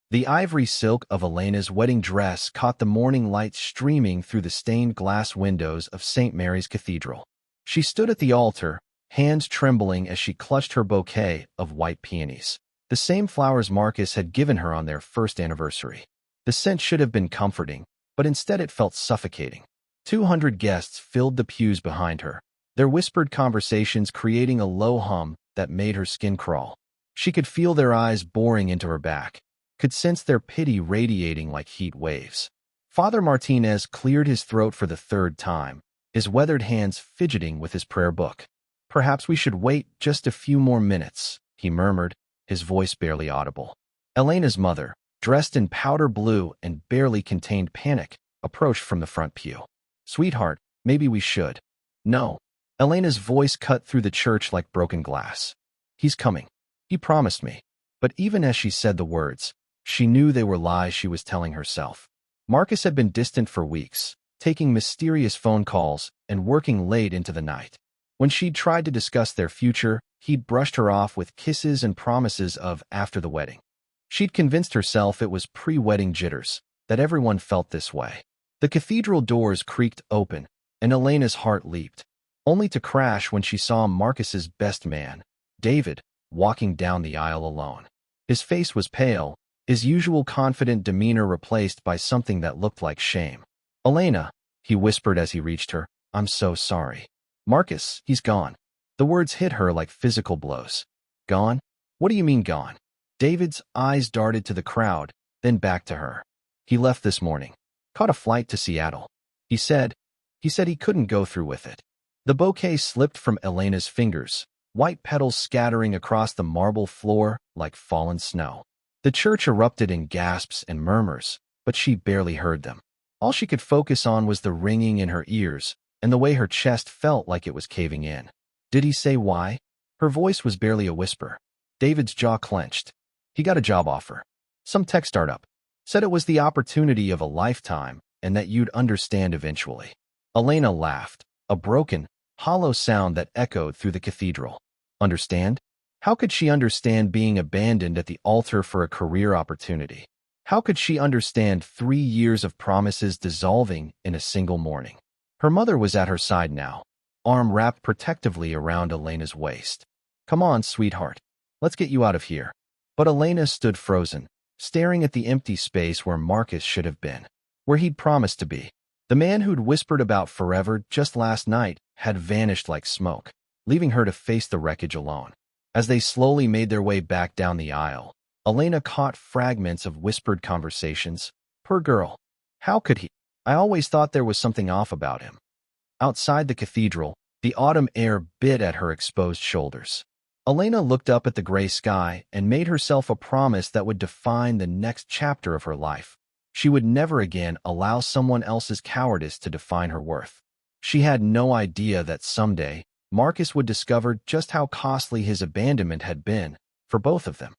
The ivory silk of Elena's wedding dress caught the morning light streaming through the stained glass windows of St. Mary's Cathedral. She stood at the altar, hands trembling as she clutched her bouquet of white peonies, the same flowers Marcus had given her on their first anniversary. The scent should have been comforting, but instead it felt suffocating. 200 guests filled the pews behind her, their whispered conversations creating a low hum that made her skin crawl. She could feel their eyes boring into her back, could sense their pity radiating like heat waves. Father Martinez cleared his throat for the third time, his weathered hands fidgeting with his prayer book. "Perhaps we should wait just a few more minutes," he murmured, his voice barely audible. Elena's mother, dressed in powder blue and barely contained panic, approached from the front pew. "Sweetheart, maybe we should." "No." Elena's voice cut through the church like broken glass. "He's coming. He promised me." But even as she said the words, she knew they were lies she was telling herself. Marcus had been distant for weeks, taking mysterious phone calls and working late into the night. When she'd tried to discuss their future, he'd brushed her off with kisses and promises of after the wedding. She'd convinced herself it was pre-wedding jitters, that everyone felt this way. The cathedral doors creaked open, and Elena's heart leaped, only to crash when she saw Marcus's best man, David, walking down the aisle alone. His face was pale, his usual confident demeanor replaced by something that looked like shame. "Elena," he whispered as he reached her, "I'm so sorry." "Marcus, he's gone." The words hit her like physical blows. "Gone? What do you mean gone?" David's eyes darted to the crowd, then back to her. "He left this morning. Caught a flight to Seattle. He said he couldn't go through with it." The bouquet slipped from Elena's fingers, white petals scattering across the marble floor like fallen snow. The church erupted in gasps and murmurs, but she barely heard them. All she could focus on was the ringing in her ears and the way her chest felt like it was caving in. "Did he say why?" Her voice was barely a whisper. David's jaw clenched. "He got a job offer. Some tech startup. Said it was the opportunity of a lifetime and that you'd understand eventually." Elena laughed, a broken, hollow sound that echoed through the cathedral. Understand? How could she understand being abandoned at the altar for a career opportunity? How could she understand 3 years of promises dissolving in a single morning? Her mother was at her side now, arm wrapped protectively around Elena's waist. "Come on, sweetheart. Let's get you out of here." But Elena stood frozen, staring at the empty space where Marcus should have been, where he'd promised to be. The man who'd whispered about forever just last night had vanished like smoke, leaving her to face the wreckage alone. As they slowly made their way back down the aisle, Elena caught fragments of whispered conversations. "Poor girl. How could he? I always thought there was something off about him." Outside the cathedral, the autumn air bit at her exposed shoulders. Elena looked up at the gray sky and made herself a promise that would define the next chapter of her life. She would never again allow someone else's cowardice to define her worth. She had no idea that someday, Marcus would discover just how costly his abandonment had been for both of them.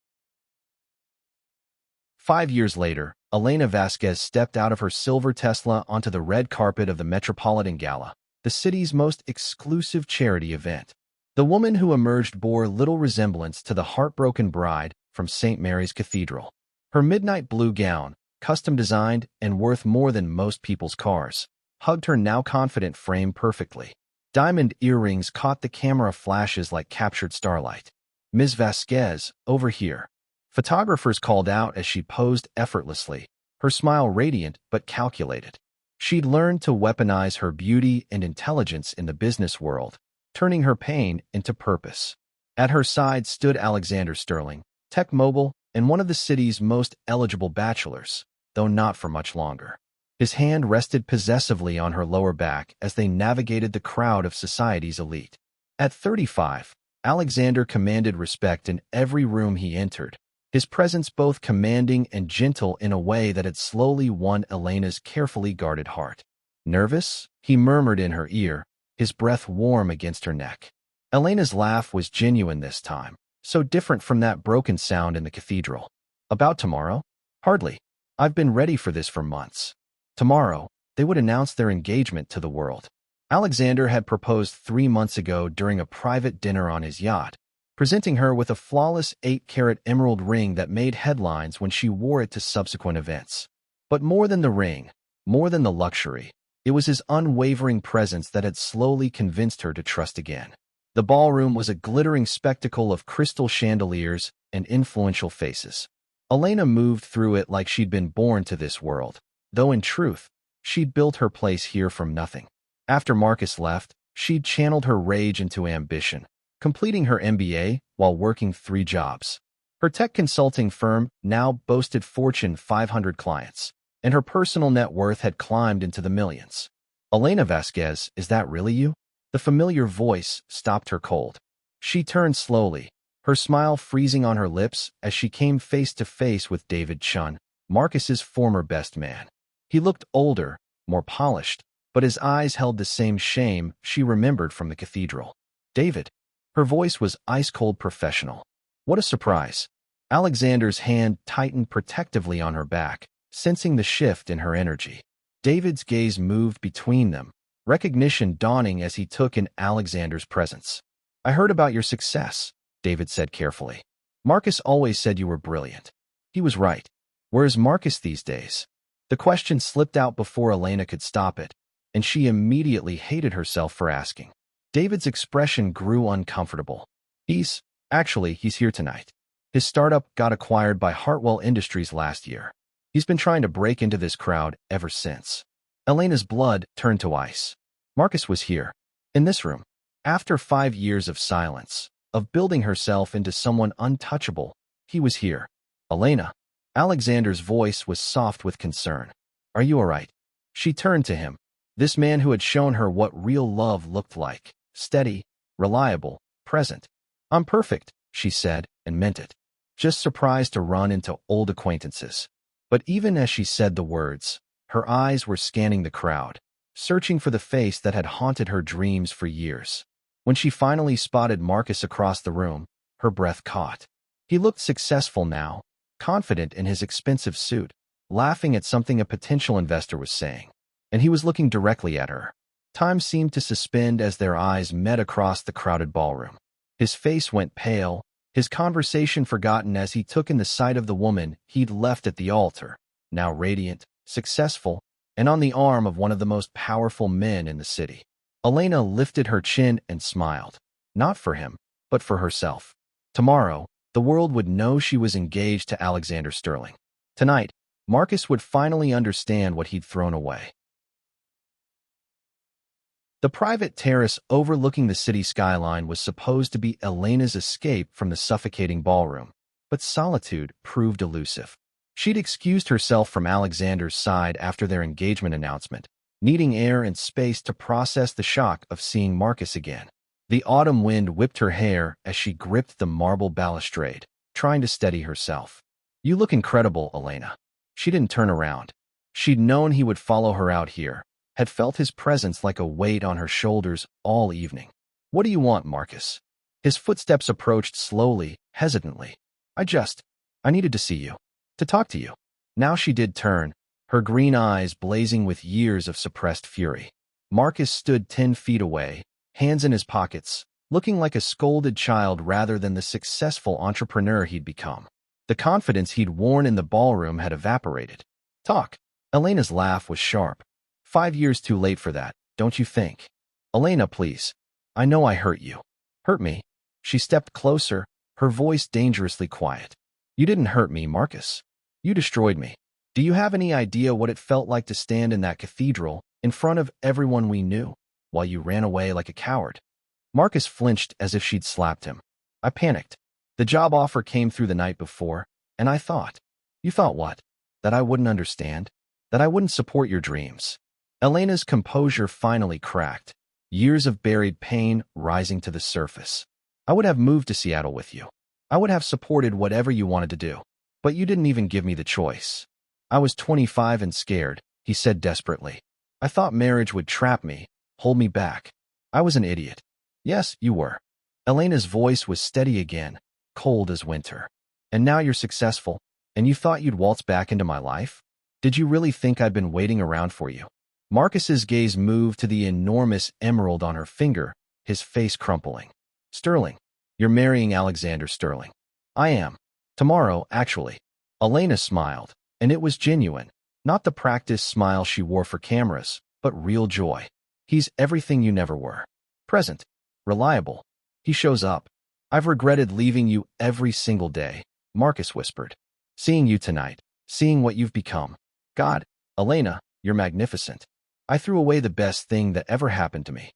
5 years later, Elena Vasquez stepped out of her silver Tesla onto the red carpet of the Metropolitan Gala, the city's most exclusive charity event. The woman who emerged bore little resemblance to the heartbroken bride from St. Mary's Cathedral. Her midnight blue gown, custom-designed and worth more than most people's cars, hugged her now confident frame perfectly. Diamond earrings caught the camera flashes like captured starlight. "Ms. Vasquez, over here." Photographers called out as she posed effortlessly, her smile radiant but calculated. She'd learned to weaponize her beauty and intelligence in the business world, turning her pain into purpose. At her side stood Alexander Sterling, tech mogul and one of the city's most eligible bachelors, though not for much longer. His hand rested possessively on her lower back as they navigated the crowd of society's elite. At 35, Alexander commanded respect in every room he entered, his presence both commanding and gentle in a way that had slowly won Elena's carefully guarded heart. "Nervous?" he murmured in her ear, his breath warm against her neck. Elena's laugh was genuine this time, so different from that broken sound in the cathedral. "About tomorrow? Hardly. I've been ready for this for months." Tomorrow, they would announce their engagement to the world. Alexander had proposed 3 months ago during a private dinner on his yacht, presenting her with a flawless 8-carat emerald ring that made headlines when she wore it to subsequent events. But more than the ring, more than the luxury, it was his unwavering presence that had slowly convinced her to trust again. The ballroom was a glittering spectacle of crystal chandeliers and influential faces. Elena moved through it like she'd been born to this world, though in truth, she'd built her place here from nothing. After Marcus left, she'd channeled her rage into ambition, completing her MBA while working 3 jobs. Her tech consulting firm now boasted Fortune 500 clients, and her personal net worth had climbed into the millions. Elena Vasquez, is that really you? The familiar voice stopped her cold. She turned slowly, her smile freezing on her lips as she came face to face with David Chun, Marcus's former best man. He looked older, more polished, but his eyes held the same shame she remembered from the cathedral. David. Her voice was ice-cold professional. What a surprise. Alexander's hand tightened protectively on her back, sensing the shift in her energy. David's gaze moved between them, recognition dawning as he took in Alexander's presence. I heard about your success, David said carefully. Marcus always said you were brilliant. He was right. Where is Marcus these days? The question slipped out before Elena could stop it, and she immediately hated herself for asking. David's expression grew uncomfortable. He's here tonight. His startup got acquired by Hartwell Industries last year. He's been trying to break into this crowd ever since. Elena's blood turned to ice. Marcus was here, in this room. After 5 years of silence, of building herself into someone untouchable, he was here. Elena. Alexander's voice was soft with concern. Are you all right? She turned to him, this man who had shown her what real love looked like. Steady, reliable, present. I'm perfect, she said, and meant it. Just surprised to run into old acquaintances. But even as she said the words, her eyes were scanning the crowd, searching for the face that had haunted her dreams for years. When she finally spotted Marcus across the room, her breath caught. He looked successful now, confident in his expensive suit, laughing at something a potential investor was saying. And he was looking directly at her. Time seemed to suspend as their eyes met across the crowded ballroom. His face went pale, his conversation forgotten as he took in the sight of the woman he'd left at the altar, now radiant, successful, and on the arm of one of the most powerful men in the city. Elena lifted her chin and smiled, not for him, but for herself. Tomorrow, the world would know she was engaged to Alexander Sterling. Tonight, Marcus would finally understand what he'd thrown away. The private terrace overlooking the city skyline was supposed to be Elena's escape from the suffocating ballroom, but solitude proved elusive. She'd excused herself from Alexander's side after their engagement announcement, needing air and space to process the shock of seeing Marcus again. The autumn wind whipped her hair as she gripped the marble balustrade, trying to steady herself. You look incredible, Elena. She didn't turn around. She'd known he would follow her out here, had felt his presence like a weight on her shoulders all evening. What do you want, Marcus? His footsteps approached slowly, hesitantly. I needed to see you. To talk to you. Now she did turn, her green eyes blazing with years of suppressed fury. Marcus stood 10 feet away, hands in his pockets, looking like a scolded child rather than the successful entrepreneur he'd become. The confidence he'd worn in the ballroom had evaporated. Talk. Elena's laugh was sharp. 5 years too late for that, don't you think? Elena, please. I know I hurt you. Hurt me? She stepped closer, her voice dangerously quiet. You didn't hurt me, Marcus. You destroyed me. Do you have any idea what it felt like to stand in that cathedral, in front of everyone we knew, while you ran away like a coward? Marcus flinched as if she'd slapped him. I panicked. The job offer came through the night before, and I thought. You thought what? That I wouldn't understand? That I wouldn't support your dreams? Elena's composure finally cracked, years of buried pain rising to the surface. I would have moved to Seattle with you. I would have supported whatever you wanted to do. But you didn't even give me the choice. I was 25 and scared, he said desperately. I thought marriage would trap me, hold me back. I was an idiot. Yes, you were. Elena's voice was steady again, cold as winter. And now you're successful, and you thought you'd waltz back into my life? Did you really think I'd been waiting around for you? Marcus's gaze moved to the enormous emerald on her finger, his face crumpling. Sterling. You're marrying Alexander Sterling. I am. Tomorrow, actually. Elena smiled, and it was genuine. Not the practiced smile she wore for cameras, but real joy. He's everything you never were. Present. Reliable. He shows up. I've regretted leaving you every single day, Marcus whispered. Seeing you tonight. Seeing what you've become. God, Elena, you're magnificent. I threw away the best thing that ever happened to me.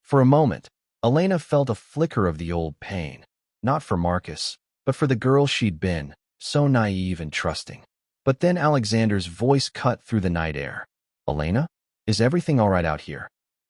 For a moment, Elena felt a flicker of the old pain. Not for Marcus, but for the girl she'd been, so naive and trusting. But then Alexander's voice cut through the night air. Elena? Is everything all right out here?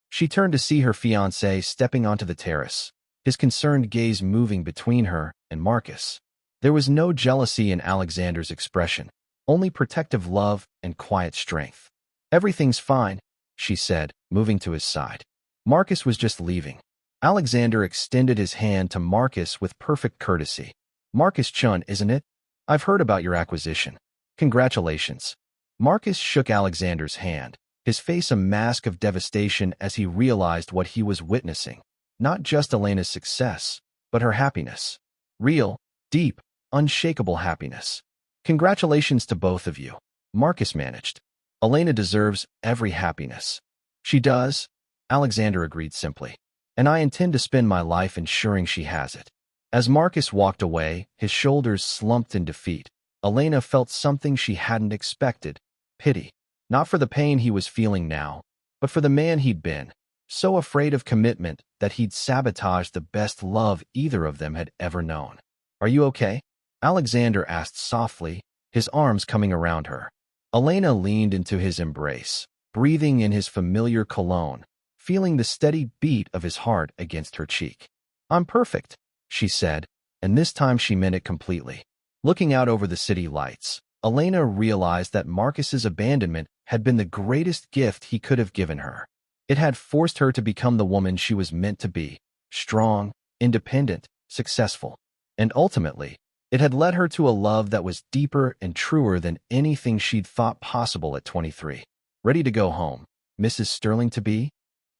She turned to see her fiancé stepping onto the terrace, his concerned gaze moving between her and Marcus. There was no jealousy in Alexander's expression, only protective love and quiet strength. Everything's fine, she said, moving to his side. Marcus was just leaving. Alexander extended his hand to Marcus with perfect courtesy. Marcus Chun, isn't it? I've heard about your acquisition. Congratulations. Marcus shook Alexander's hand, his face a mask of devastation as he realized what he was witnessing. Not just Elena's success, but her happiness. Real, deep, unshakable happiness. Congratulations to both of you, Marcus managed. Elena deserves every happiness. She does, Alexander agreed simply. And I intend to spend my life ensuring she has it. As Marcus walked away, his shoulders slumped in defeat. Elena felt something she hadn't expected, pity. Not for the pain he was feeling now, but for the man he'd been, so afraid of commitment that he'd sabotaged the best love either of them had ever known. Are you okay? Alexander asked softly, his arms coming around her. Elena leaned into his embrace, breathing in his familiar cologne, feeling the steady beat of his heart against her cheek. I'm perfect, she said, and this time she meant it completely. Looking out over the city lights, Elena realized that Marcus's abandonment had been the greatest gift he could have given her. It had forced her to become the woman she was meant to be, strong, independent, successful. And ultimately, it had led her to a love that was deeper and truer than anything she'd thought possible at 23. Ready to go home, Mrs. Sterling-to-be?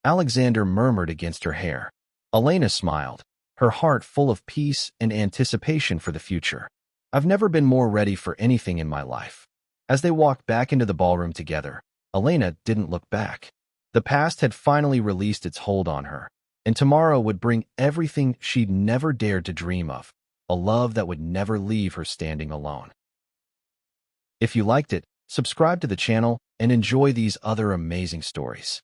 Alexander murmured against her hair. Elena smiled, her heart full of peace and anticipation for the future. I've never been more ready for anything in my life. As they walked back into the ballroom together, Elena didn't look back. The past had finally released its hold on her, and tomorrow would bring everything she'd never dared to dream of, a love that would never leave her standing alone. If you liked it, subscribe to the channel and enjoy these other amazing stories.